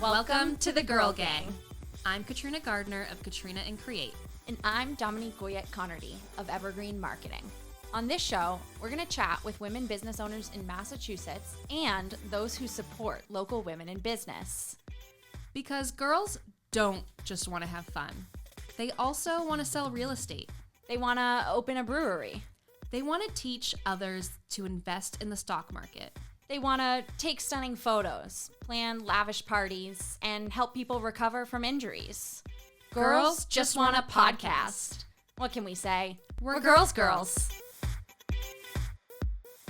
Welcome to the Girl Gang. I'm Katrina Gardner of Katrina and Create. And I'm Dominique Goyette-Connerty of Evergreen Marketing. On this show, we're going to chat with women business owners in Massachusetts and those who support local women in business. Because girls don't just want to have fun. They also want to sell real estate. They want to open a brewery. They want to teach others to invest in the stock market. They want to take stunning photos, plan lavish parties, and help people recover from injuries. Girls just want a podcast. What can we say? We're girls.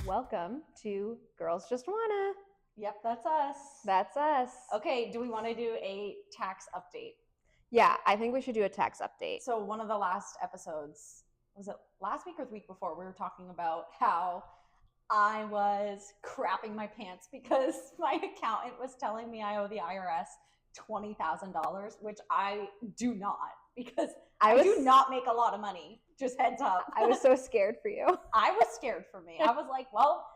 Welcome to Girls Just Wanna. Yep, that's us. That's us. Okay, do we want to do a tax update? Yeah, I think we should do a tax update. So one of the last episodes, was it last week or the week before, we were talking about how I was crapping my pants because my accountant was telling me I owe the IRS $20,000, which I do not, because I do not make a lot of money. Just heads up. I was so scared for you. I was scared for me. I was like, well,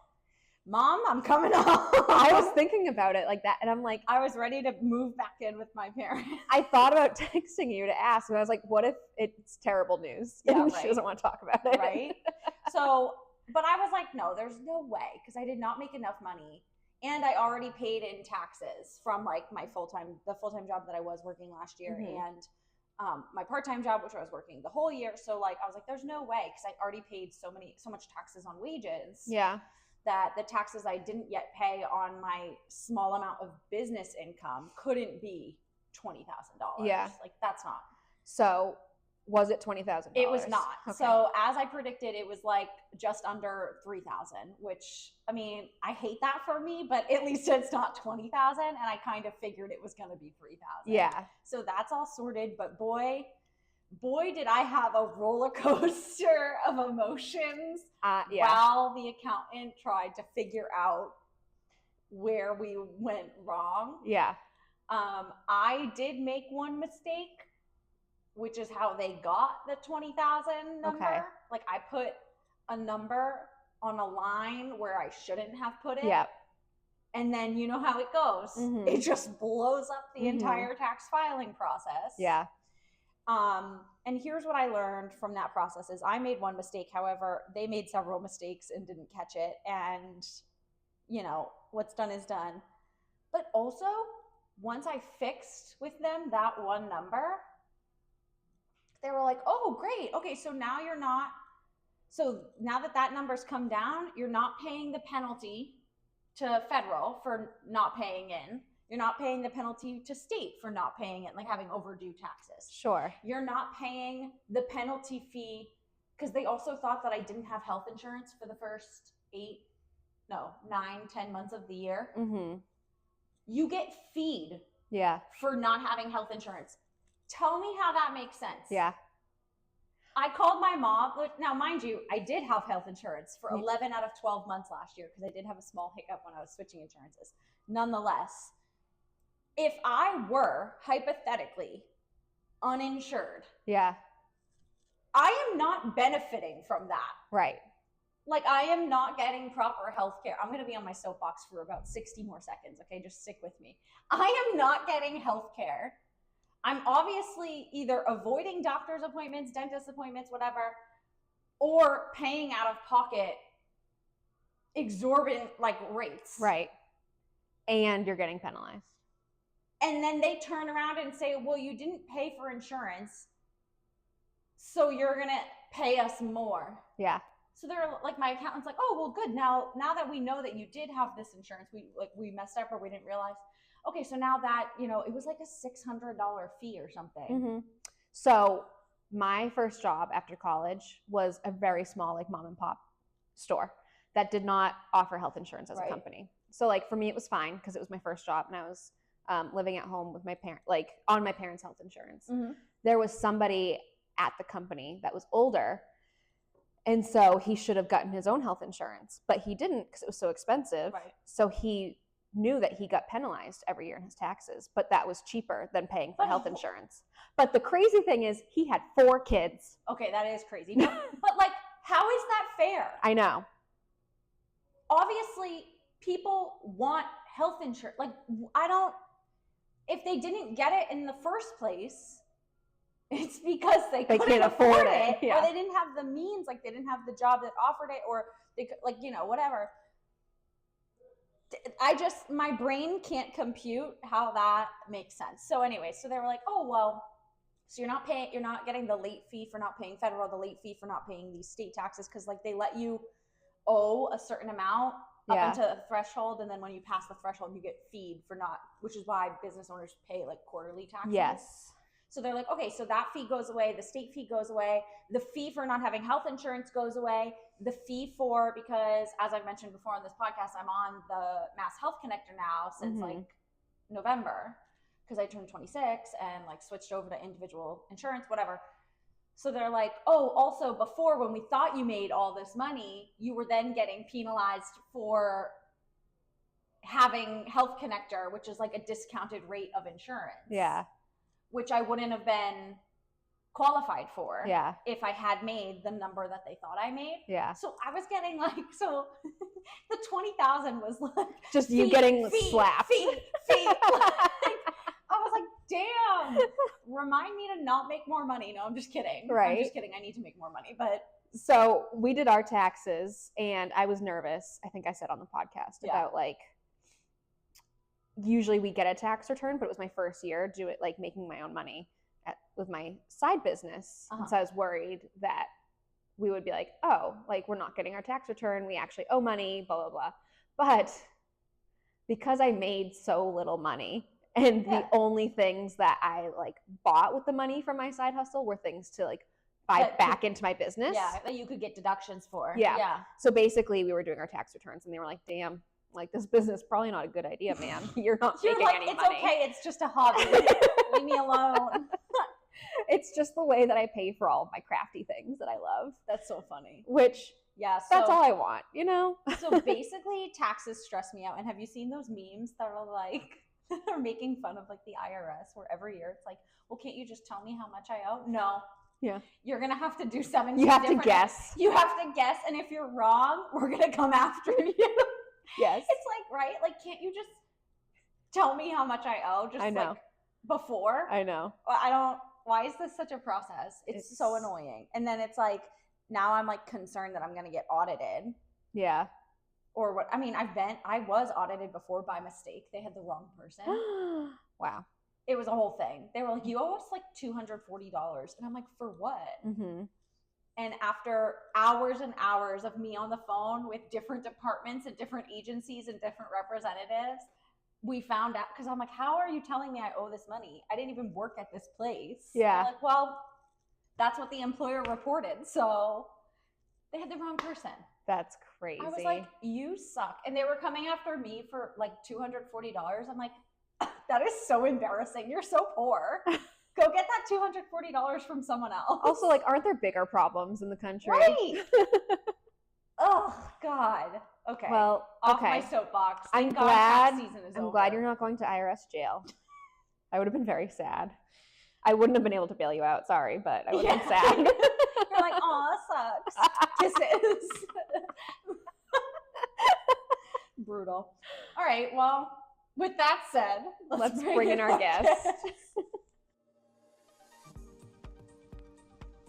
Mom, I'm coming home. I was thinking about it like that, and I'm like, I was ready to move back in with my parents. I thought about texting you to ask, and I was like, what if it's terrible news? Yeah, and right. She doesn't want to talk about it. Right? So, but I was like, no, there's no way, because I did not make enough money. And I already paid in taxes from like the full-time job that I was working last year, and my part-time job, which I was working the whole year. So like, I was like, there's no way, because I already paid so much taxes on wages. Yeah. That the taxes I didn't yet pay on my small amount of business income couldn't be $20,000. Yeah. Like, that's not. So was it $20,000? It was not. Okay. So as I predicted, it was like just under 3,000, which, I mean, I hate that for me, but at least it's not 20,000. And I kind of figured it was going to be 3,000. Yeah. So that's all sorted. But boy, did I have a roller coaster of emotions Yeah. while the accountant tried to figure out where we went wrong. Yeah. I did make one mistake, which is how they got the 20,000 number. Okay. Like, I put a number on a line where I shouldn't have put it. Yeah. And then you know how it goes. Mhm. It just blows up the Mhm. entire tax filing process. Yeah. And here's what I learned from that process is I made one mistake. However, they made several mistakes and didn't catch it. And, you know, what's done is done. But also, once I fixed with them that one number, they were like, oh, great. Okay, so now now that number's come down, you're not paying the penalty to federal for not paying in. You're not paying the penalty to state for not paying it, like having overdue taxes. Sure. You're not paying the penalty fee, because they also thought that I didn't have health insurance for the first 9, 10 months of the year. Mm-hmm. You get feed Yeah. for not having health insurance. Tell me how that makes sense. Yeah. I called my mom. Now, mind you, I did have health insurance for 11 out of 12 months last year, because I did have a small hiccup when I was switching insurances. Nonetheless, if I were hypothetically uninsured, Yeah. I am not benefiting from that. Right. Like, I am not getting proper health care. I'm going to be on my soapbox for about 60 more seconds. Okay, just stick with me. I am not getting health care. I'm obviously either avoiding doctor's appointments, dentist appointments, whatever, or paying out of pocket exorbitant like rates. Right. And you're getting penalized. And then they turn around and say, well, you didn't pay for insurance, so you're going to pay us more. Yeah. So they're like, my accountant's like, oh, well, good. Now that we know that you did have this insurance, we messed up or we didn't realize. Okay, so now that, it was like a $600 fee or something. Mm-hmm. So my first job after college was a very small, like, mom and pop store that did not offer health insurance as a company. So like for me, it was fine because it was my first job and I was living at home with my parent, like on my parents' health insurance. Mm-hmm. There was somebody at the company that was older, and so he should have gotten his own health insurance, but he didn't because it was so expensive. Right. So he knew that he got penalized every year in his taxes, but that was cheaper than paying for health insurance. But the crazy thing is he had 4 kids. Okay, that is crazy. But like, how is that fair? I know. Obviously, people want health insurance. Like, if they didn't get it in the first place, it's because they couldn't can't afford it. or they didn't have the means, like they didn't have the job that offered it, or they could, like, you know, whatever. My brain can't compute how that makes sense. So anyway, so they were like, oh, well, so you're not getting the late fee for not paying federal, the late fee for not paying these state taxes, because like they let you owe a certain amount up into a threshold, and then when you pass the threshold, you get feed for not, which is why business owners pay like quarterly taxes. Yes. So they're like, okay, so that fee goes away, the state fee goes away, the fee for not having health insurance goes away, the fee for, because as I've mentioned before on this podcast, I'm on the Mass Health Connector now since like November, because I turned 26 and like switched over to individual insurance, whatever. So they're like, oh, also before, when we thought you made all this money, you were then getting penalized for having Health Connector, which is like a discounted rate of insurance. Yeah. Which I wouldn't have been qualified for if I had made the number that they thought I made. Yeah. So I was getting like, so the 20,000 was like just you getting slapped. Fee. Like, I was like, damn, remind me to not make more money. No, I'm just kidding. Right. I'm just kidding. I need to make more money. But so we did our taxes and I was nervous. I think I said on the podcast about like, usually we get a tax return, but it was my first year making my own money with my side business. And so I was worried that we would be like, oh, like we're not getting our tax return. We actually owe money, blah, blah, blah. But because I made so little money and the only things that I like bought with the money from my side hustle were things to like buy back into my business. Yeah, that you could get deductions for. Yeah. So basically we were doing our tax returns and they were like, damn, like this business probably not a good idea, man. You're not making like, any it's money. Okay, it's just a hobby. Leave me alone. It's just the way that I pay for all of my crafty things that I love. That's so funny. Which that's all I want, you know? So basically taxes stress me out. And have you seen those memes that are like, they're making fun of like the IRS where every year it's like, well, can't you just tell me how much I owe? No. Yeah. You're going to have to do 17 You have to guess. You have to guess. And if you're wrong, we're going to come after you. Yes. It's like, right? Like, can't you just tell me how much I owe? Just I know. like before? I know. Why is this such a process? It's so annoying. And then it's like, now I'm like concerned that I'm going to get audited. Yeah. Or what? I mean, I was audited before by mistake. They had the wrong person. Wow. It was a whole thing. They were like, you owe us like $240. And I'm like, for what? Mm-hmm. And after hours and hours of me on the phone with different departments and different agencies and different representatives, we found out, because I'm like, how are you telling me I owe this money? I didn't even work at this place. Yeah. Like, well, that's what the employer reported. So they had the wrong person. That's crazy. I was like, you suck. And they were coming after me for like $240. I'm like, that is so embarrassing. You're so poor. Go get that $240 from someone else. Also, like, aren't there bigger problems in the country? Right. Oh, God. Okay. Well, off my soapbox. I'm glad you're not going to IRS jail. I would have been very sad. I wouldn't have been able to bail you out. Sorry, but I would have been sad. You're like, aw, sucks. Kisses. Brutal. All right. Well, with that said, let's bring in our guest.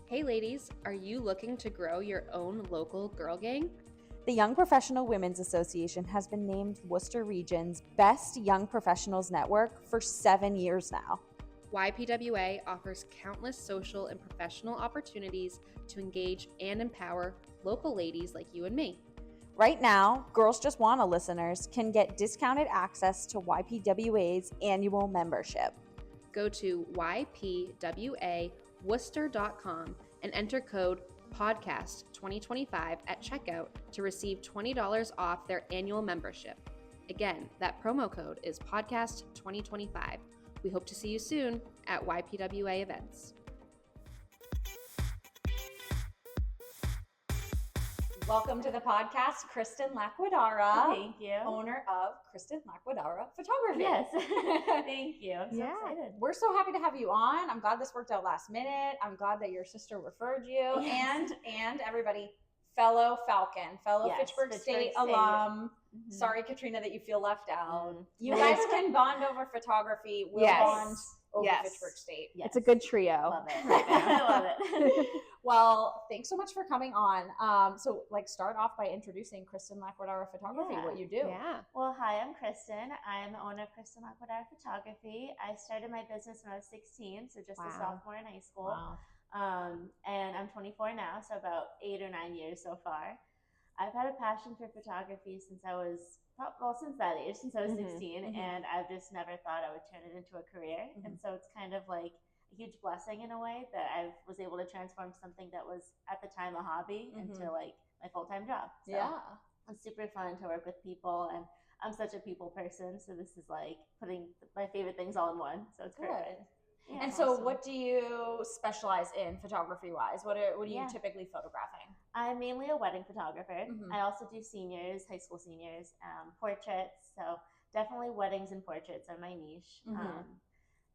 Hey ladies, are you looking to grow your own local girl gang? The Young Professional Women's Association has been named Worcester Region's Best Young Professionals Network for 7 years now. YPWA offers countless social and professional opportunities to engage and empower local ladies like you and me. Right now, Girls Just Wanna listeners can get discounted access to YPWA's annual membership. Go to ypwaworcester.com and enter code podcast2025 at checkout to receive $20 off their annual membership. Again, that promo code is podcast2025. We hope to see you soon at YPWA events. Welcome to the podcast, Kristen Laquidara. Thank you. Owner of Kristen Laquidara Photography. Yes. Thank you. I'm so excited. We're so happy to have you on. I'm glad this worked out last minute. I'm glad that your sister referred you. Yes. And everybody, fellow Falcon, fellow Yes, Fitchburg Fitchburg State State. alum. Sorry, Katrina, that you feel left out. You And guys can bond over photography. We'll Yes. bond over Yes. Fitchburg State. It's a good trio. Love it. right now. I love it. Well, thanks so much for coming on. So like start off by introducing Kristen Laquidara Photography, Yeah. what you do. Yeah. Well, hi, I'm Kristen. I'm the owner of Kristen Laquidara Photography. I started my business when I was 16, so just a Wow. sophomore in high school. Wow. And I'm 24 now, so about 8 or 9 years so far. I've had a passion for photography since I was, since that age, since I was 16, and I've just never thought I would turn it into a career. And so it's kind of like a huge blessing in a way that I was able to transform something that was at the time a hobby into like my full-time job. So Yeah. it's super fun to work with people, and I'm such a people person, so this is like putting my favorite things all in one. So it's Good. perfect. Yeah, And so awesome. what do you specialize in photography wise? What are you Yeah. typically photographing? I'm mainly a wedding photographer. Mhm. I also do seniors, high school seniors, portraits. So definitely weddings and portraits are my niche.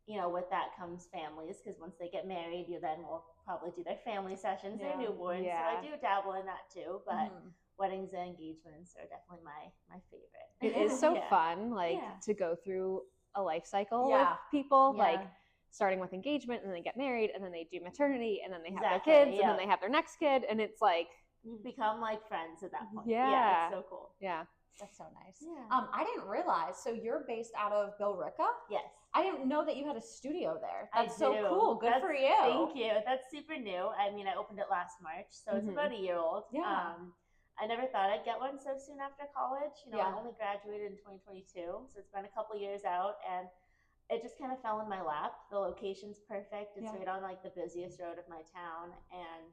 You know, with that comes families, because once they get married, you then will probably do their family sessions, their newborns. Yeah. So I do dabble in that too, but weddings and engagements are definitely my favorite. It is so Yeah. fun, like Yeah. to go through a life cycle Yeah. with people, Yeah. like starting with engagement and then they get married and then they do maternity and then they have Exactly, their kids and yeah. then they have their next kid and it's like, You become like friends at that point. Yeah. It's so cool. yeah. That's so nice. Yeah. I didn't realize. So you're based out of Billerica? Yes. I didn't know that you had a studio there. I That's so do. cool. Good for you. Thank you. That's super new. I mean, I opened it last March, so it's about a year old. Yeah. I never thought I'd get one so soon after college. You know, Yeah. I only graduated in 2022, so it's been a couple years out, and it just kind of fell in my lap. The location's perfect. It's right on like the busiest road of my town, and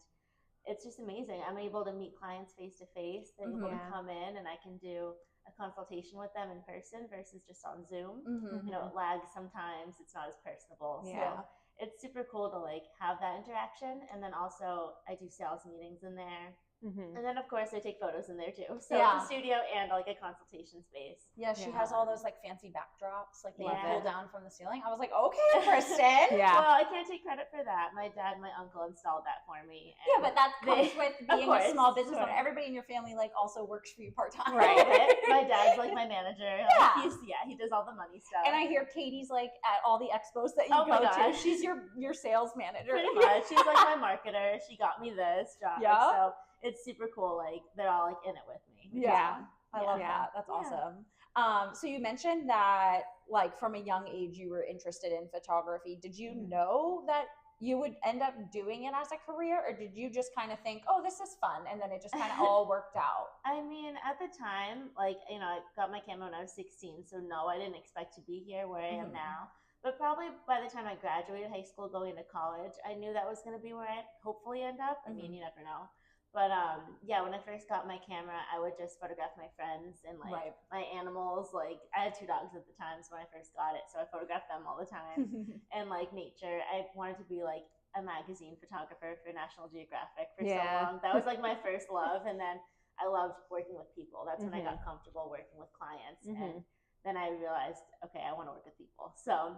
it's just amazing. I'm able to meet clients face to face. They're able to come in, and I can do a consultation with them in person versus just on Zoom. You know, it lags sometimes. It's not as personable. Yeah. So it's super cool to like have that interaction. And then also I do sales meetings in there. And then, of course, I take photos in there too. So it's a studio and like a consultation space. Yeah, she Yeah. has all those like fancy backdrops, like they Love pull it. down from the ceiling. I was like, okay, Kristen. Yeah. Well, I can't take credit for that. My dad and my uncle installed that for me. And Yeah, but that comes with being a course, small business owner. totally. Everybody in your family like also works for you part time. Right. My dad's like my manager. Yeah. Like, he does all the money stuff. And I hear Katie's like at all the expos that you Oh my go to. gosh. She's your sales manager. Pretty much. She's like my marketer. She got me this job. Yeah. So it's super cool. Like they're all like in it with me. which is Yeah. fun. I love Yeah. that. That's Yeah. awesome. So you mentioned that like from a young age you were interested in photography. Did you know that you would end up doing it as a career, or did you just kind of think, oh, this is fun, and then it just kind of all worked out? I mean, at the time, like, you know, I got my camera when I was 16, so no, I didn't expect to be here where I am now. But probably by the time I graduated high school, going to college, I knew that was going to be where I'd hopefully end up. I mean, you never know. But yeah, when I first got my camera, I would just photograph my friends and like my animals. Like I had 2 dogs at the time, so when I first got it, so I photographed them all the time. And like nature, I wanted to be like a magazine photographer for National Geographic for so long. That was like my first love. And then I loved working with people. That's when I got comfortable working with clients. And then I realized, okay, I want to work with people. So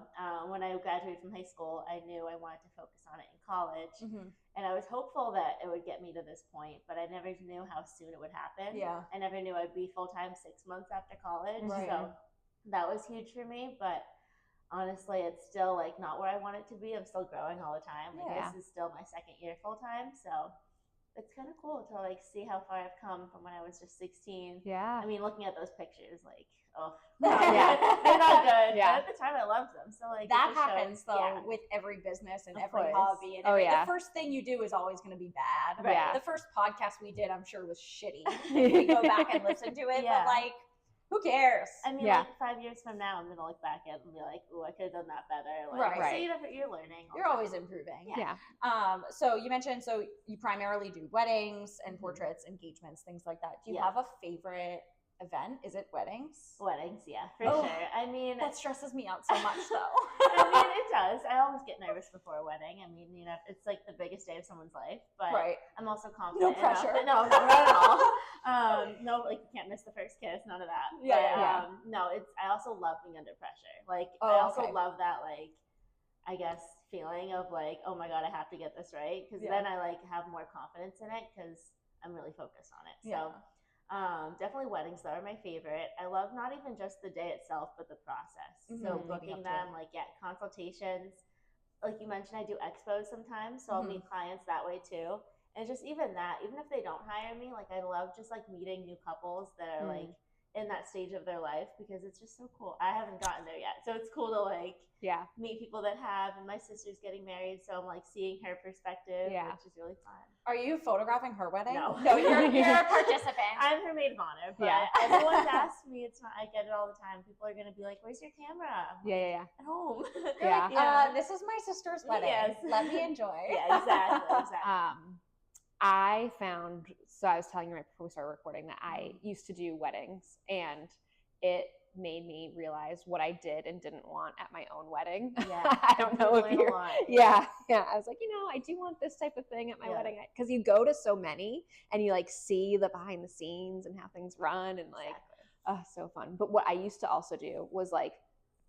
when I graduated from high school, I knew I wanted to focus on it in college. And I was hopeful that it would get me to this point, but I never knew how soon it would happen. Yeah. I never knew I'd be full-time 6 months after college. Right. So that was huge for me. But honestly, it's still like not where I want it to be. I'm still growing all the time. Like this is still my 2nd year full-time. So it's kind of cool to like see how far I've come from when I was just 16. Yeah. I mean, looking at those pictures, like, oh, Yeah. they're not good. Yeah. But at the time, I loved them. So like that it just happens shows, though with every business and Of every course. hobby. And Oh, yeah. the first thing you do is always going to be bad. Right. Yeah. The first podcast we did, I'm sure, was shitty. If we go back and listen to it, Yeah. but like, who cares? I mean, like 5 years from now, I'm gonna look back at it and be like, "Ooh, I could have done that better." Like, Right. So you're learning. all You're the always time. improving. Yeah. So you mentioned, so you primarily do weddings and portraits, engagements, things like that. Do you Yeah. have a favorite event? Is it weddings? Weddings, yeah, for Oh, sure. I mean, That stresses me out so much though. I mean, it does. I always get nervous before a wedding. I mean, you know, it's like the biggest day of someone's life. But Right. I'm also confident. No pressure. Enough that, no, not at all. No, like you can't miss the first kiss. None of that. Yeah, But, no, it's. I also love being under pressure. Like Oh, I also okay. love that. Like I guess feeling of like, oh my god, I have to get this right, because Yeah. then I like have more confidence in it because I'm really focused on it. So. Definitely weddings though are my favorite. I love not even just the day itself, but the process. So booking them, like consultations. Like you mentioned, I do expos sometimes, so I'll meet clients that way too. And just even that, even if they don't hire me, like I love just like meeting new couples that are like in that stage of their life because it's just so cool. I haven't gotten there yet, so it's cool to like meet people that have. And my sister's getting married, so I'm like seeing her perspective, which is really fun. Are you photographing her wedding? No, you're a participant. I'm her maid of honor, but everyone's asked me. It's not. I get it all the time. People are gonna be like, "Where's your camera?" Yeah. At home. This is my sister's wedding. Yes. Let me enjoy. Yeah, exactly. I found, so I was telling you right before we started recording that I used to do weddings, and it made me realize what I did and didn't want at my own wedding. Yeah, I don't know if you're, I was like, I do want this type of thing at my wedding, because you go to so many and you like see the behind the scenes and how things run and like, so fun. But what I used to also do was like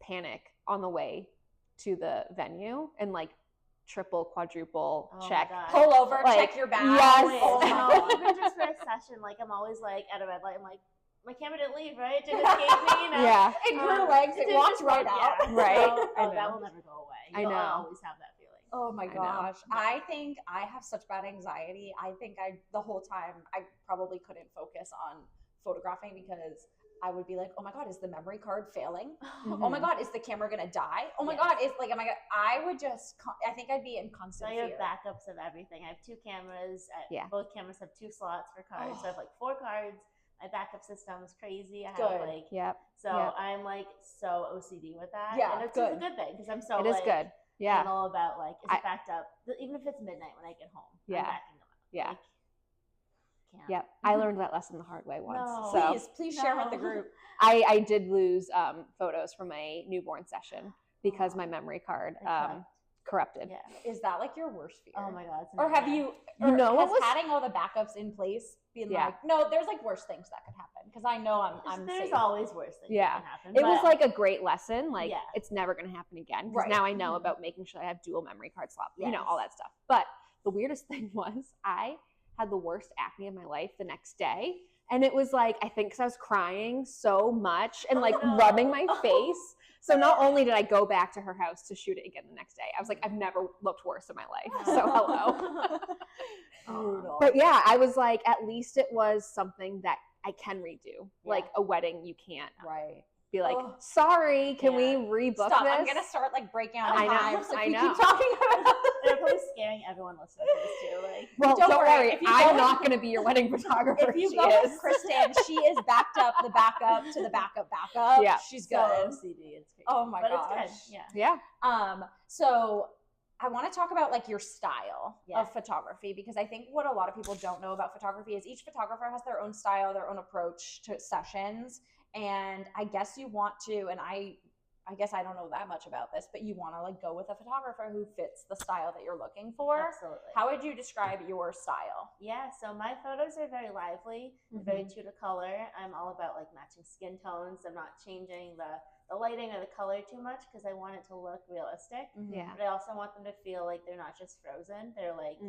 panic on the way to the venue and like triple, quadruple check, pull over, like, check your bag. Even just for a session, like I'm always like at a red light, I'm like, my camera didn't leave, right? Did it escape me? It grew legs, it walked right out. Right. So, that will never go away. You'll always have that feeling. Oh my gosh. I think I have such bad anxiety. I think the whole time I probably couldn't focus on photographing because I would be like, oh my God, is the memory card failing? Oh my God, is the camera gonna die? Oh my God, I would just, I think I'd be in constant fear. I have backups of everything. I have 2 cameras. Both cameras have 2 slots for cards. So I have like 4 cards. My backup system is crazy. I have like, I'm like so OCD with that. Yeah, and it's a good thing because I'm so it is like, good. Yeah. anal about like, is it backed up? Even if it's midnight when I get home, I'm backing them up. Yeah. Like, Yep, I learned that lesson the hard way once. No, so please share with the group. I did lose photos from my newborn session because my memory card corrupted. Yeah. Is that like your worst fear? Oh my God. Or have you, having all the backups in place been like, no, there's like worse things that could happen because I know I'm there's safe. always worse things that can happen. It was like a great lesson. Like it's never going to happen again because Right. now I know about making sure I have dual memory card swap, all that stuff. But the weirdest thing was I had the worst acne of my life the next day. And it was like, I think because I was crying so much and rubbing my face. So not only did I go back to her house to shoot it again the next day, I was like, I've never looked worse in my life. So hello. Brutal. But yeah, I was like, at least it was something that I can redo. Like a wedding, you can't be like, sorry, can we rebook Stop. this? I'm going to start like breaking out I know. knives if I we know. keep talking about They're probably scaring everyone listening to this too. Like, well, don't worry. If you I'm go- not going to be your wedding photographer. If you go with Kristen, she is backed up the backup to the backup. Yeah. She's so good. OCD. It's crazy. Oh my but gosh. It's good. Yeah. So I want to talk about like your style of photography because I think what a lot of people don't know about photography is each photographer has their own style, their own approach to sessions. And I guess you want to, and I guess I don't know that much about this, but you want to like go with a photographer who fits the style that you're looking for. Absolutely. How would you describe your style? Yeah, so my photos are very lively, very true to color. I'm all about like matching skin tones. I'm not changing the lighting or the color too much because I want it to look realistic. Yeah. But I also want them to feel like they're not just frozen. They're like,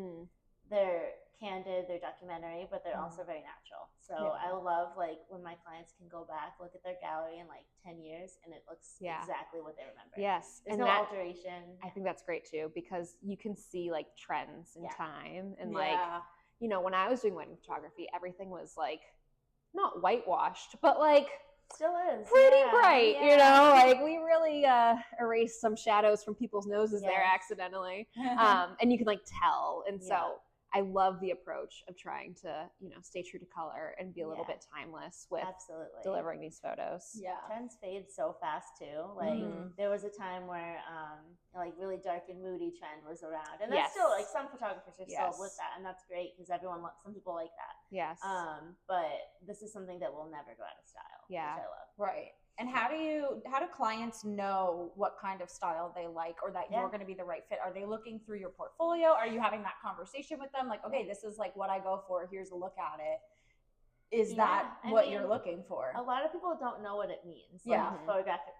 they're candid, they're documentary, but they're also very natural. So I love like when my clients can go back, look at their gallery in like 10 years and it looks exactly what they remember. Yes. There's and no alteration. I think that's great too because you can see like trends in time and like, when I was doing wedding photography, everything was like not whitewashed, but like still is pretty bright, like we really erased some shadows from people's noses there accidentally. And you can like tell. And so I love the approach of trying to, stay true to color and be a little bit timeless with delivering these photos. Yeah. Trends fade so fast too. Like there was a time where like really dark and moody trend was around. And that's still like some photographers are still with that and that's great because some people like that. Yes. But this is something that will never go out of style. Which I love. Right. And how do clients know what kind of style they like or that you're going to be the right fit? Are they looking through your portfolio? Are you having that conversation with them? Like, okay, this is like what I go for. Here's a look at it. Is that what you're looking for? A lot of people don't know what it means. Like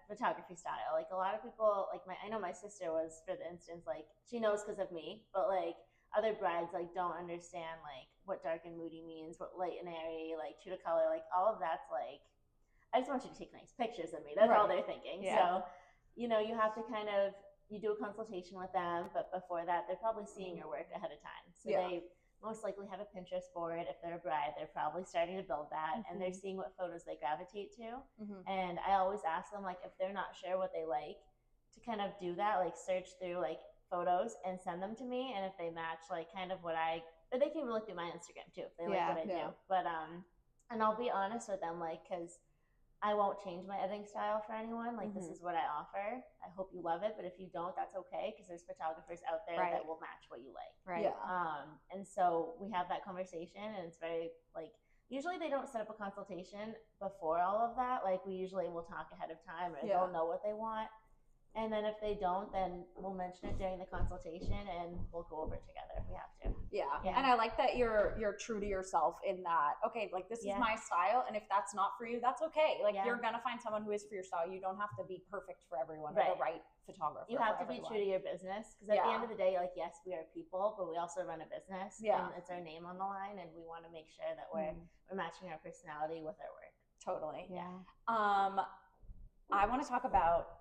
photography style. Like a lot of people, like I know my sister was, for the instance, like she knows because of me, but like other brides like don't understand like what dark and moody means, what light and airy, like true to color, like all of that's like, I just want you to take nice pictures of me. That's all they're thinking. Yeah. So, you know, you have to kind of, you do a consultation with them, but before that, they're probably seeing your work ahead of time. So they most likely have a Pinterest board. If they're a bride, they're probably starting to build that, and they're seeing what photos they gravitate to. And I always ask them, like, if they're not sure what they like, to kind of do that, like search through like photos and send them to me. And if they match like kind of what but they can even look through my Instagram too, if they like what I do. But, and I'll be honest with them, like, cause I won't change my editing style for anyone. Like, this is what I offer. I hope you love it, but if you don't, that's okay, because there's photographers out there that will match what you like. Right. And so we have that conversation, and it's very, like, usually they don't set up a consultation before all of that. Like, we usually will talk ahead of time, or they'll know what they want. And then if they don't, then we'll mention it during the consultation, and we'll go over it together if we have to. Yeah. And I like that you're true to yourself in that, okay, like this is my style, and if that's not for you, that's okay. Like you're gonna find someone who is for your style. You don't have to be perfect for everyone or the right photographer. You have to be true to your business, because at the end of the day, like, yes, we are people, but we also run a business, and it's our name on the line, and we want to make sure that we're matching our personality with our work. Totally. Yeah. I want to talk about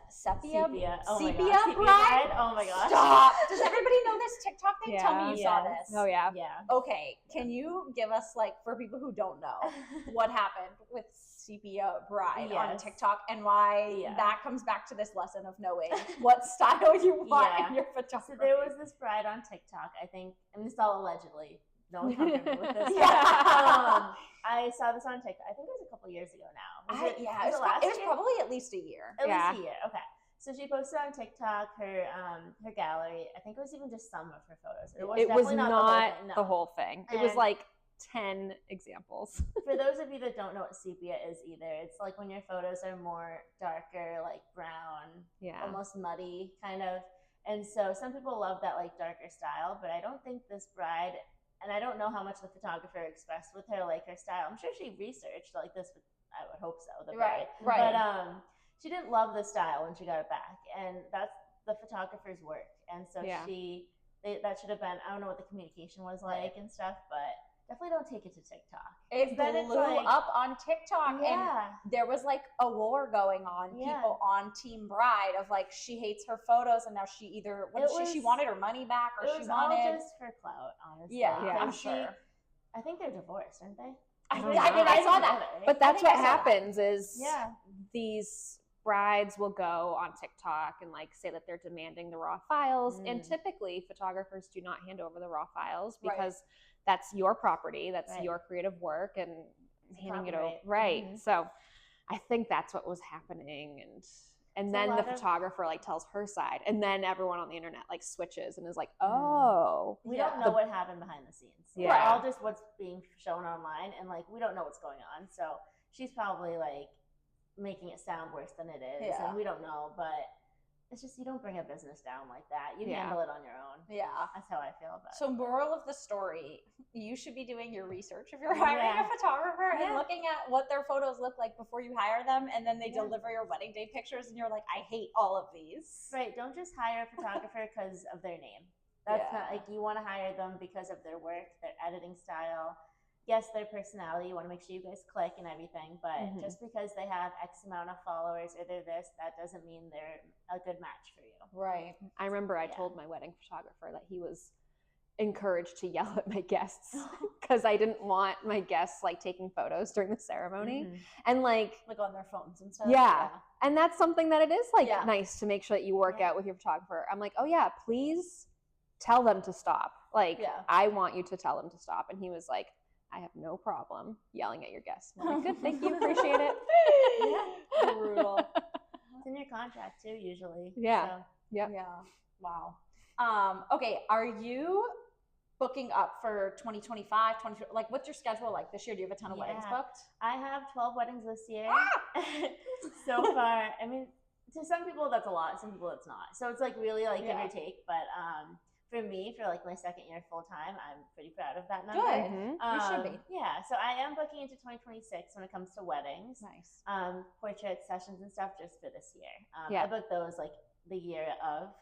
sepia. Oh my sepia gosh. bride. Oh my gosh. Stop. Does everybody know this TikTok thing? Tell me you saw this. Oh yeah. Yeah. Okay. Can you give us, like, for people who don't know, what happened with sepia bride on TikTok, and why that comes back to this lesson of knowing what style you want in your photography? So there was this bride on TikTok, I think, and this is all allegedly. No one come me with this. I saw this on TikTok. I think it was a couple years ago now. It was probably at least a year. At least a year. Okay. So she posted on TikTok her gallery. I think it was even just some of her photos. It was not the whole thing. It was like 10 examples. For those of you that don't know what sepia is either, it's like when your photos are more darker, like brown, almost muddy kind of. And so some people love that like darker style, but I don't think this bride, and I don't know how much the photographer expressed with her, like her style. I'm sure she researched like this. I would hope so. Right. But she didn't love the style when she got it back, and that's the photographer's work. And so that should have been. I don't know what the communication was like and stuff, but definitely don't take it to TikTok. It blew up on TikTok, and there was like a war going on. People on Team Bride of like, she hates her photos, and now she either she wanted her money back, or she wanted all just for clout, honestly. Yeah, I'm sure. I think they're divorced, aren't they? I mean, I saw that, but that's what happens. Is these brides will go on TikTok and like say that they're demanding the raw files, and typically photographers do not hand over the raw files because that's your property, that's your creative work, and handing it over. So I think that's what was happening, and then the photographer like tells her side, and then everyone on the internet like switches and is like, oh, we don't know what happened behind the scenes. We're all just what's being shown online, and like we don't know what's going on. So she's probably like making it sound worse than it is, and we don't know, but it's just, you don't bring a business down like that. You handle it on your own. Yeah. That's how I feel about it. So moral of the story, you should be doing your research if you're hiring a photographer and looking at what their photos look like before you hire them, and then they deliver your wedding day pictures and you're like, I hate all of these. Right. Don't just hire a photographer because of their name. That's not, like, you want to hire them because of their work, their editing style, yes, their personality. You want to make sure you guys click and everything, but just because they have X amount of followers or they're this, that doesn't mean they're a good match for you. Right. I remember I told my wedding photographer that he was encouraged to yell at my guests because I didn't want my guests like taking photos during the ceremony and like on their phones and stuff. Yeah. And that's something that it is like nice to make sure that you work out with your photographer. I'm like, oh yeah, please tell them to stop. Like, I want you to tell them to stop. And he was like, I have no problem yelling at your guests. I'm like, good, thank you, appreciate it. Brutal. It's in your contract too, usually. Yeah. So. Yeah. Wow. Okay, are you booking up for 2025? Like, what's your schedule like this year? Do you have a ton of weddings booked? I have 12 weddings this year. So far. I mean, to some people that's a lot, some people it's not. So it's like really like give or take. But for me, for like my second year full time, I'm pretty proud of that number. Good. Mhm. You should be. Yeah, so I am booking into 2026 when it comes to weddings. Nice. Portraits, sessions, and stuff just for this year. Yeah. I book those like the year of,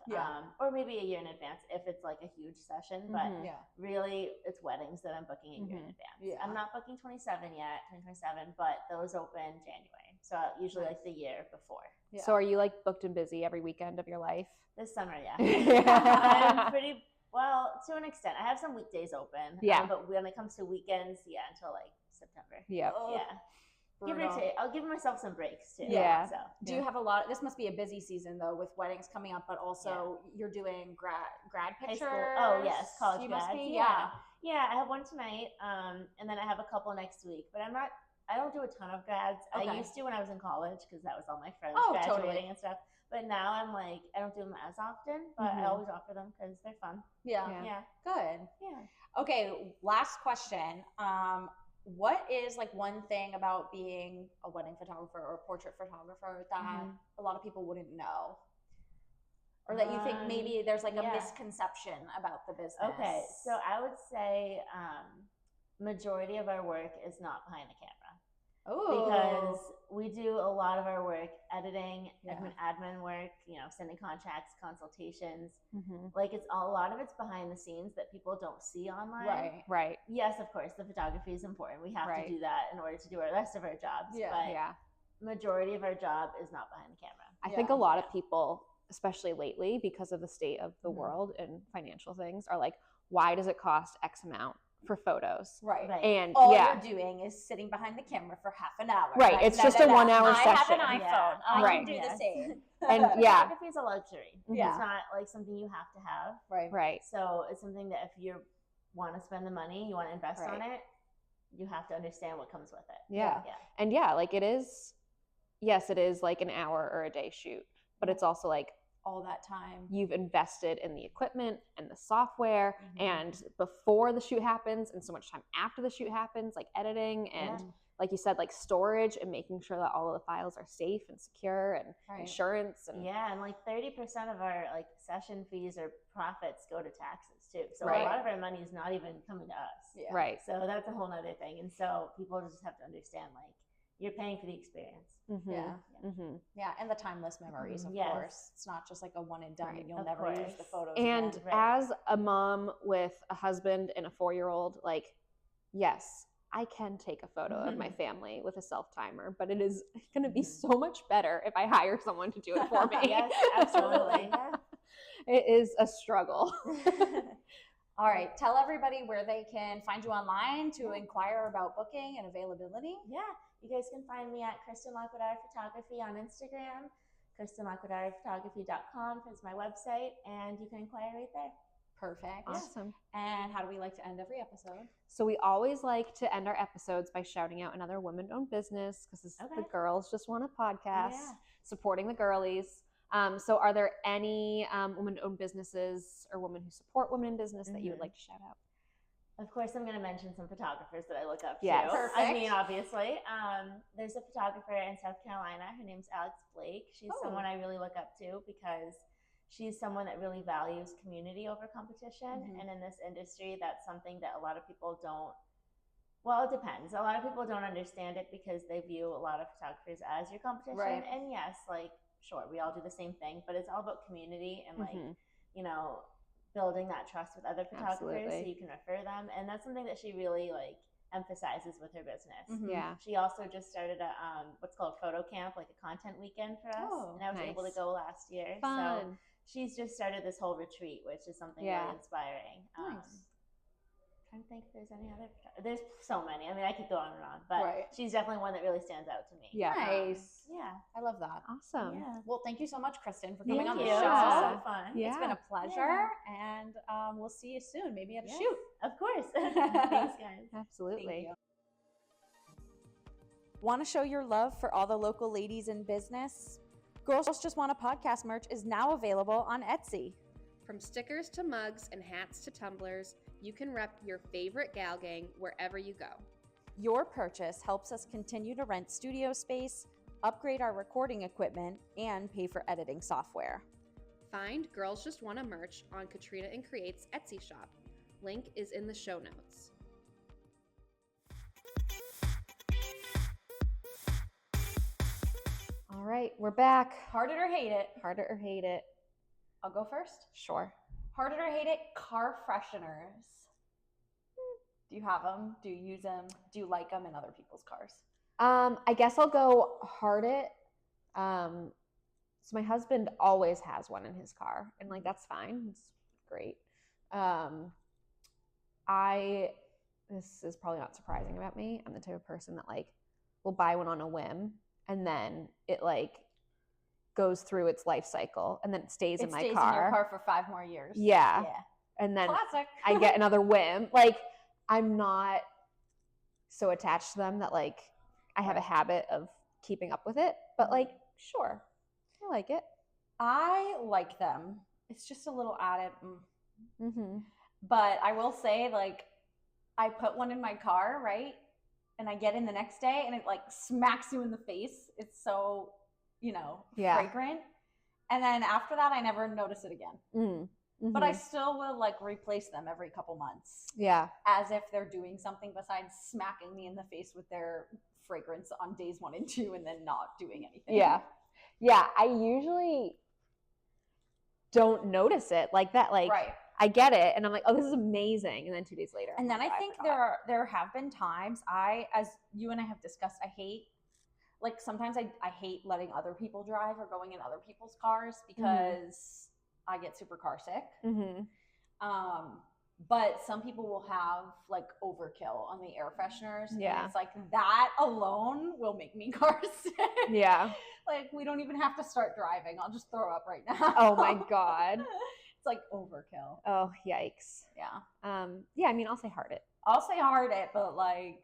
or maybe a year in advance if it's like a huge session. But Mhm. Yeah. really, it's weddings that I'm booking a year in advance. Yeah. I'm not booking 2027, but those open January. So usually like the year before. Yeah. So are you like booked and busy every weekend of your life? This summer, yeah. Yeah. I'm pretty well to an extent. I have some weekdays open. Yeah. But when it comes to weekends, until like September. Yep. Oh, Yeah. Give or brutal. take. I'll give myself some breaks too. Yeah. So Do you have a lot? This must be a busy season though, with weddings coming up, but also you're doing grad high pictures. school. Oh yes, college You grads. must be, Yeah, I have one tonight, and then I have a couple next week. But I don't do a ton of grads. Okay. I used to when I was in college because that was all my friends Oh, graduating totally. and stuff. But now I'm like, I don't do them as often, but I always offer them because they're fun. Yeah. Yeah. Good. Yeah. Okay. Last question. What is like one thing about being a wedding photographer or portrait photographer that a lot of people wouldn't know? Or that you think maybe there's like a misconception about the business? Okay, so I would say majority of our work is not behind the camera. Oh, Because we do a lot of our work editing, admin work, sending contracts, consultations. Like a lot of it's behind the scenes that people don't see online. right. Right. Yes, of course, the photography is important. We have Right. to do that in order to do our rest of our jobs. Yeah. But Yeah. majority of our job is not behind the camera. I think a lot of people, especially lately, because of the state of the world and financial things, are like, why does it cost X amount for photos? Right. Right. And All yeah, you're doing is sitting behind the camera for half an hour. Right, Like, it's just a 1 hour I have session. an iPhone. Yeah. I Right. can do the Yes. same. And yeah, Photography is a luxury. Yeah. It's not like something you have to have. Right. right. So it's something that if you want to spend the money, you want to invest on it, you have to understand what comes with it. Yeah. Yeah. And yeah, like it is, yes, it is like an hour or a day shoot, but it's also like All that time. you've invested in the equipment and the software and before the shoot happens and so much time after the shoot happens, like editing and like you said, like storage and making sure that all of the files are safe and secure and insurance and Yeah, and like 30% of our like session fees or profits go to taxes too. So Right. a lot of our money is not even coming to us. Yeah. right. So that's a whole nother thing. And so people just have to understand like you're paying for the experience. Yeah. Yeah. And the timeless memories, of Yes. course. It's not just like a one and done Right. and you'll Of never use course. the photos. And again. Right. as a mom with a husband and a 4-year-old, like, yes, I can take a photo of my family with a self timer, but it is going to be so much better if I hire someone to do it for me. Yes, absolutely. Yeah. It is a struggle. All right. Tell everybody where they can find you online to inquire about booking and availability. Yeah, you guys can find me at Kristen Laquidara Photography on Instagram. KristenLaquidarPhotography.com is my website, and you can inquire right there. Perfect. Awesome. And how do we like to end every episode? So we always like to end our episodes by shouting out another women-owned business because the girls just want a podcast supporting the girlies. So are there any women-owned businesses or women who support women in business that you would like to shout out? Of course, I'm going to mention some photographers that I look up Yes. to. Perfect. I mean, obviously. There's a photographer in South Carolina. Her name's Alex Blake. She's someone I really look up to because she's someone that really values community over competition. And in this industry, that's something that a lot of people don't, well, it depends. A lot of people don't understand it because they view a lot of photographers as your competition. Right. And yes, like, sure, we all do the same thing, but it's all about community and like, building that trust with other photographers so you can refer them. And that's something that she really like emphasizes with her business. Yeah. She also just started a what's called photo camp, like a content weekend for us. And I was able to go last year. So Fun. she's just started this whole retreat, which is something really inspiring. Nice. Trying to think if there's any other. There's so many. I mean, I could go on and on, but she's definitely one that really stands out to me. Yeah. Nice. Yeah. I love that. Awesome. Yeah. Well, thank you so much, Kristen, for coming Thank on you. the This show. was so fun. Yeah. It's been a pleasure, and we'll see you soon, maybe at a shoot. Of course. Thanks, guys. Absolutely. Thank you. Want to show your love for all the local ladies in business? Girls Just Want a Podcast merch is now available on Etsy. From stickers to mugs and hats to tumblers, you can rep your favorite gal gang wherever you go. Your purchase helps us continue to rent studio space, upgrade our recording equipment, and pay for editing software. Find Girls Just Wanna merch on Katrina and Create's Etsy shop. Link is in the show notes. All right, we're back. Hard it or hate it. Hard it or hate it. I'll go first. Sure. Hard it or hate it, car fresheners. Do you have them? Do you use them? Do you like them in other people's cars? I guess I'll go hard it. So my husband always has one in his car, and like that's fine. It's great. This is probably not surprising about me. I'm the type of person that like will buy one on a whim, and then it like goes through its life cycle, and then it stays in my car. It stays in your car for 5 more years. Yeah. And then classic. I get another whim. Like I'm not so attached to them that like I have a habit of keeping up with it, but like sure, I like it. I like them. It's just a little added. Mm-hmm. But I will say, like, I put one in my car, right? And I get in the next day and it like smacks you in the face. It's so, fragrant. And then after that, I never notice it again. Mm-hmm. But I still will like replace them every couple months. Yeah. As if they're doing something besides smacking me in the face with their fragrance on days 1 and 2 and then not doing anything. Yeah. Yeah. I usually don't notice it like that. Like, right. I get it, and I'm like, oh, this is amazing. And then 2 days later. And then I think there have been times as you and I have discussed, I hate, like sometimes I hate letting other people drive or going in other people's cars because I get super car sick. Mm-hmm. But some people will have like overkill on the air fresheners. Yeah. And it's like that alone will make me car sick. Yeah. Like we don't even have to start driving. I'll just throw up right now. Oh my God. It's like overkill. Oh, yikes. Yeah. Yeah, I mean, I'll say hard it. I'll say hard it, but like,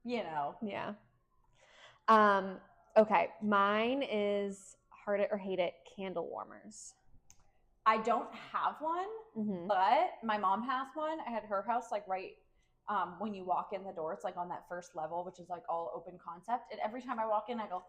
Yeah. Okay, mine is hard it or hate it, candle warmers. I don't have one, Mm-hmm. but my mom has one. I had her house like right when you walk in the door. It's like on that first level, which is like all open concept. And every time I walk in, I go,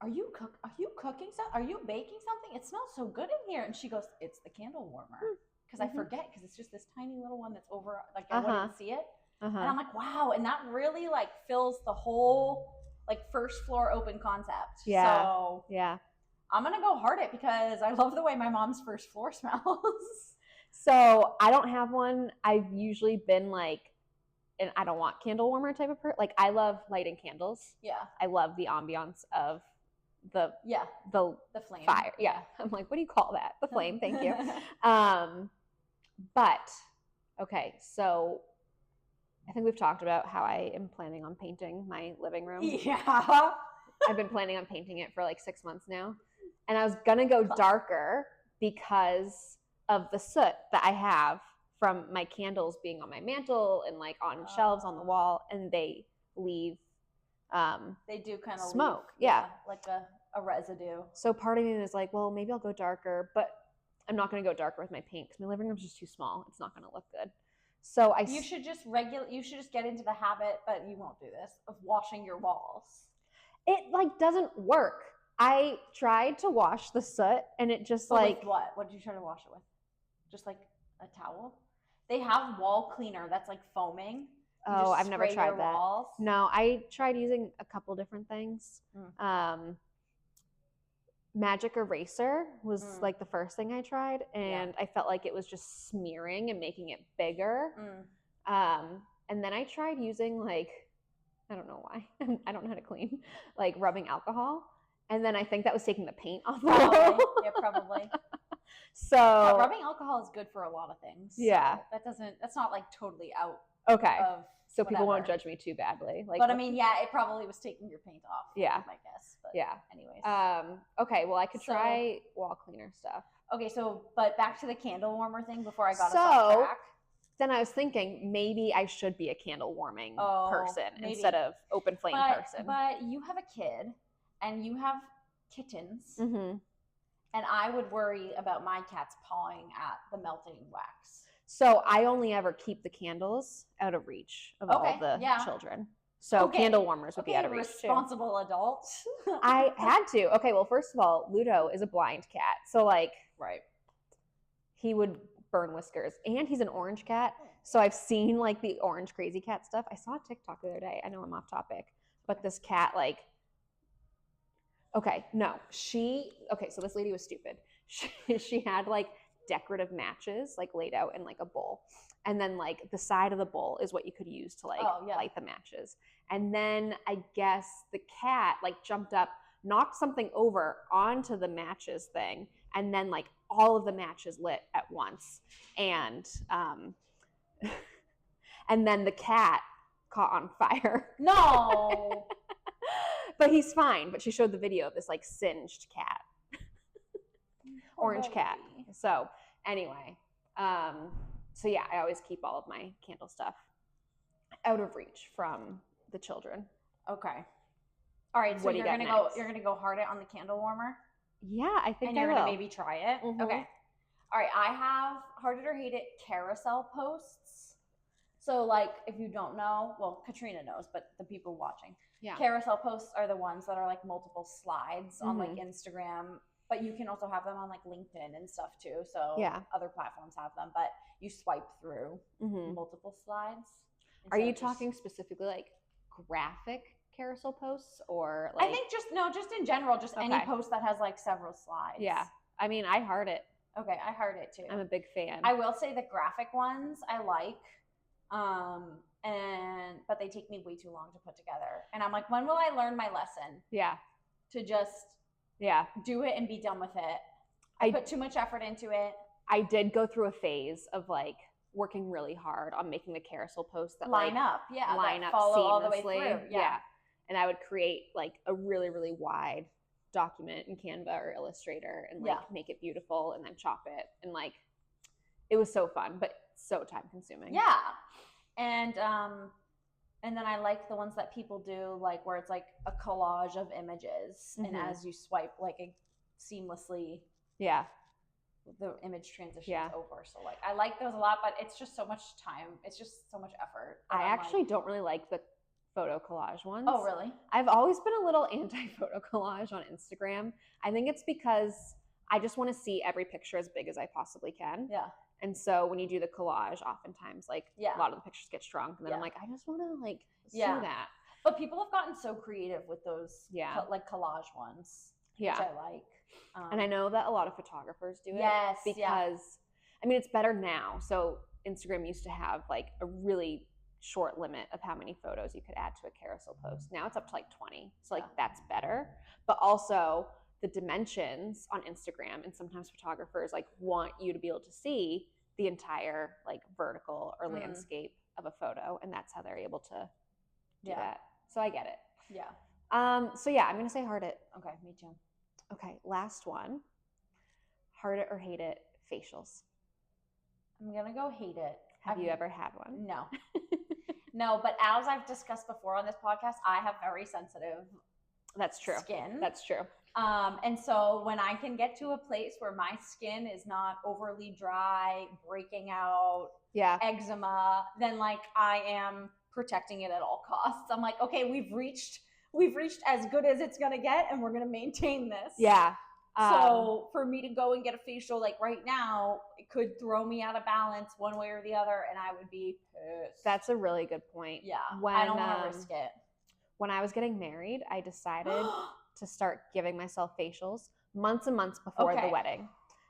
Are you cooking something? Are you baking something? It smells so good in here. And she goes, It's the candle warmer. Because I forget, because it's just this tiny little one that's over, like I wouldn't see it. And I'm like, wow. And that really like fills the whole like first floor open concept. Yeah. So yeah. I'm going to go hard it because I love the way my mom's first floor smells. So I don't have one. I've usually been like, and I don't want candle warmer type of person. Like I love lighting candles. Yeah. I love the ambiance of the flame. fire. Yeah. I'm like, what do you call that? The flame. Thank you. But okay. So I think we've talked about how I am planning on painting my living room. Yeah. I've been planning on painting it for like 6 months now. And I was going to go darker because of the soot that I have from my candles being on my mantle and like on shelves on the wall. And they leave they do kind of smoke. Leave, yeah. Like a residue. So part of me is like, well, maybe I'll go darker, but I'm not going to go darker with my paint because my living room's just too small. It's not going to look good. So you should just get into the habit, but you won't do this, of washing your walls. It like doesn't work. I tried to wash the soot and it just With what? What did you try to wash it with? Just like a towel? They have wall cleaner that's like foaming. Oh, I've never tried that. Walls. No, I tried using a couple different things. Magic eraser was like the first thing I tried, and I felt like it was just smearing and making it bigger. And then I tried using like, I don't know why, I don't know how to clean, like rubbing alcohol. And then I think that was taking the paint off the wall. Yeah, probably. So but rubbing alcohol is good for a lot of things. Yeah. So that's not like totally out. Okay. Of so people whatever. won't judge me too badly. Like, but I mean, yeah, it probably was taking your paint off. Yeah. I guess. But yeah. Anyways. Okay. Well, I could try wall cleaner stuff. Okay. So, but back to the candle warmer thing before I got us off track. Then I was thinking maybe I should be a candle warming person instead of open flame person. But you have a kid and you have kittens. Mm-hmm. And I would worry about my cats pawing at the melting wax. So I only ever keep the candles out of reach of all the children. So Okay. candle warmers would be out of reach too. Responsible adult. I had to. Okay, well, first of all, Ludo is a blind cat. So, like, right. he would burn whiskers. And he's an orange cat. So I've seen, like, the orange crazy cat stuff. I saw a TikTok the other day. I know I'm off topic. But this cat, like, okay, so this lady was stupid. She had, like, decorative matches, like, laid out in, like, a bowl. And then, like, the side of the bowl is what you could use to, like, light the matches. And then I guess the cat, like, jumped up, knocked something over onto the matches thing, and then, like, all of the matches lit at once. And and then the cat caught on fire. No. But he's fine. But she showed the video of this, like, singed cat. Orange cat. So anyway, so yeah, I always keep all of my candle stuff out of reach from the children. Okay. All right, so you're gonna go hard it on the candle warmer? Yeah, I think you're gonna maybe try it? Mm-hmm. Okay. All right, I have Heart It or Hate It carousel posts. So, like, if you don't know, well, Katrina knows, but the people watching. Yeah. Carousel posts are the ones that are like multiple slides on like Instagram, but you can also have them on like LinkedIn and stuff too. So other platforms have them, but you swipe through multiple slides. Are you talking specifically like graphic carousel posts or like? I think just in general, just any post that has like several slides. Yeah. I mean, I heart it. Okay, I heart it too. I'm a big fan. I will say the graphic ones I like. But they take me way too long to put together. And I'm like, when will I learn my lesson? Yeah. To just do it and be done with it. I put too much effort into it. I did go through a phase of like working really hard on making the carousel posts that line like, up, line up follow seamlessly. all the way through. Yeah. And I would create like a really, really wide document in Canva or Illustrator and like make it beautiful and then chop it. And like, it was so fun, but so time consuming. Yeah. And then I like the ones that people do, like where it's like a collage of images, and as you swipe, like it seamlessly, the image transitions over. So like I like those a lot, but it's just so much time. It's just so much effort. I actually don't really like the photo collage ones. Oh, really? I've always been a little anti-photo collage on Instagram. I think it's because I just want to see every picture as big as I possibly can. Yeah. And so when you do the collage, oftentimes like a lot of the pictures get shrunk, and then I'm like, I just want to like see that. But people have gotten so creative with those like collage ones, which I like. And I know that a lot of photographers do it. Yes, because I mean, it's better now. So Instagram used to have like a really short limit of how many photos you could add to a carousel post. Now it's up to like 20. So like that's better. But also the dimensions on Instagram, and sometimes photographers like want you to be able to see the entire like vertical or landscape of a photo, and that's how they're able to do that. So I get it. Yeah. So yeah, I'm gonna say heart it. Okay, me too. Okay, last one. Heart it or hate it facials. I'm gonna go hate it. Have you ever had one? No. No, but as I've discussed before on this podcast, I have very sensitive That's true. Skin. That's true. And so when I can get to a place where my skin is not overly dry, breaking out, eczema, then like I am protecting it at all costs. I'm like, okay, we've reached as good as it's gonna get, and we're gonna maintain this. Yeah. So for me to go and get a facial like right now, it could throw me out of balance one way or the other, and I would be pissed. That's a really good point. Yeah. I don't want to risk it. When I was getting married, I decided to start giving myself facials months and months before the wedding.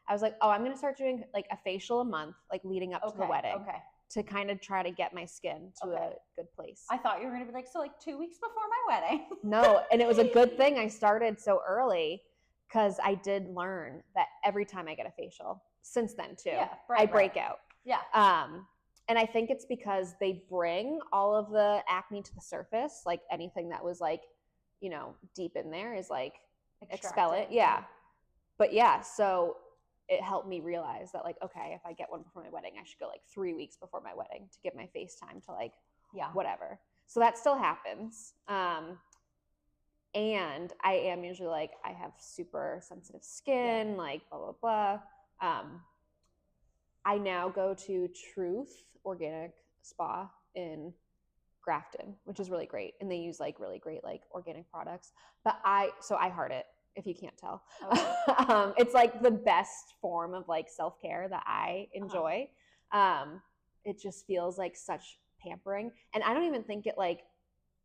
I was like, oh, I'm going to start doing like a facial a month, like leading up to the wedding, to kind of try to get my skin to a good place. I thought you were going to be like, so like 2 weeks before my wedding. No, and it was a good thing I started so early, because I did learn that every time I get a facial, since then too, I break out. Yeah. And I think it's because they bring all of the acne to the surface, like anything that was like, you know, deep in there is like expel it. Yeah. But so it helped me realize that like, okay, if I get one before my wedding, I should go like 3 weeks before my wedding to give my face time to like, whatever. So that still happens. And I am usually like, I have super sensitive skin, like blah, blah, blah. I now go to Truth Organic Spa in grafted, which is really great. And they use like really great like organic products. But I heart it, if you can't tell. Okay. It's like the best form of like self-care that I enjoy. It just feels like such pampering. And I don't even think it like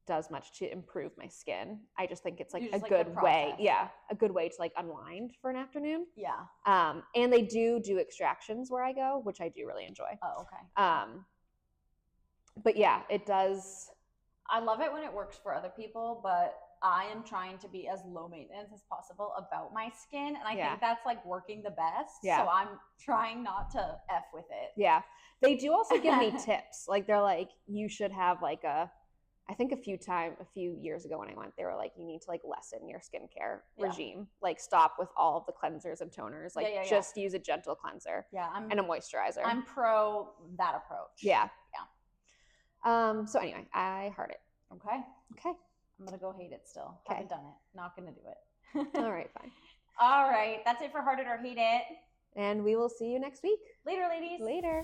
does much to improve my skin. I just think it's like a good way. Yeah. A good way to like unwind for an afternoon. Yeah. And they do extractions where I go, which I do really enjoy. Oh, okay. But yeah, it does. I love it when it works for other people, but I am trying to be as low maintenance as possible about my skin. And I think that's like working the best. Yeah. So I'm trying not to F with it. Yeah. They do also give me tips. Like they're like, you should have like I think a few years ago when I went, they were like, you need to like lessen your skincare regime. Like stop with all of the cleansers and toners. Like just use a gentle cleanser. Yeah. And a moisturizer. I'm pro that approach. Yeah. Yeah. So anyway, I heart it. Okay. I'm going to go hate it still. Okay. Haven't done it. Not going to do it. All right, fine. All right. That's it for Heart It or Hate It. And we will see you next week. Later, ladies. Later.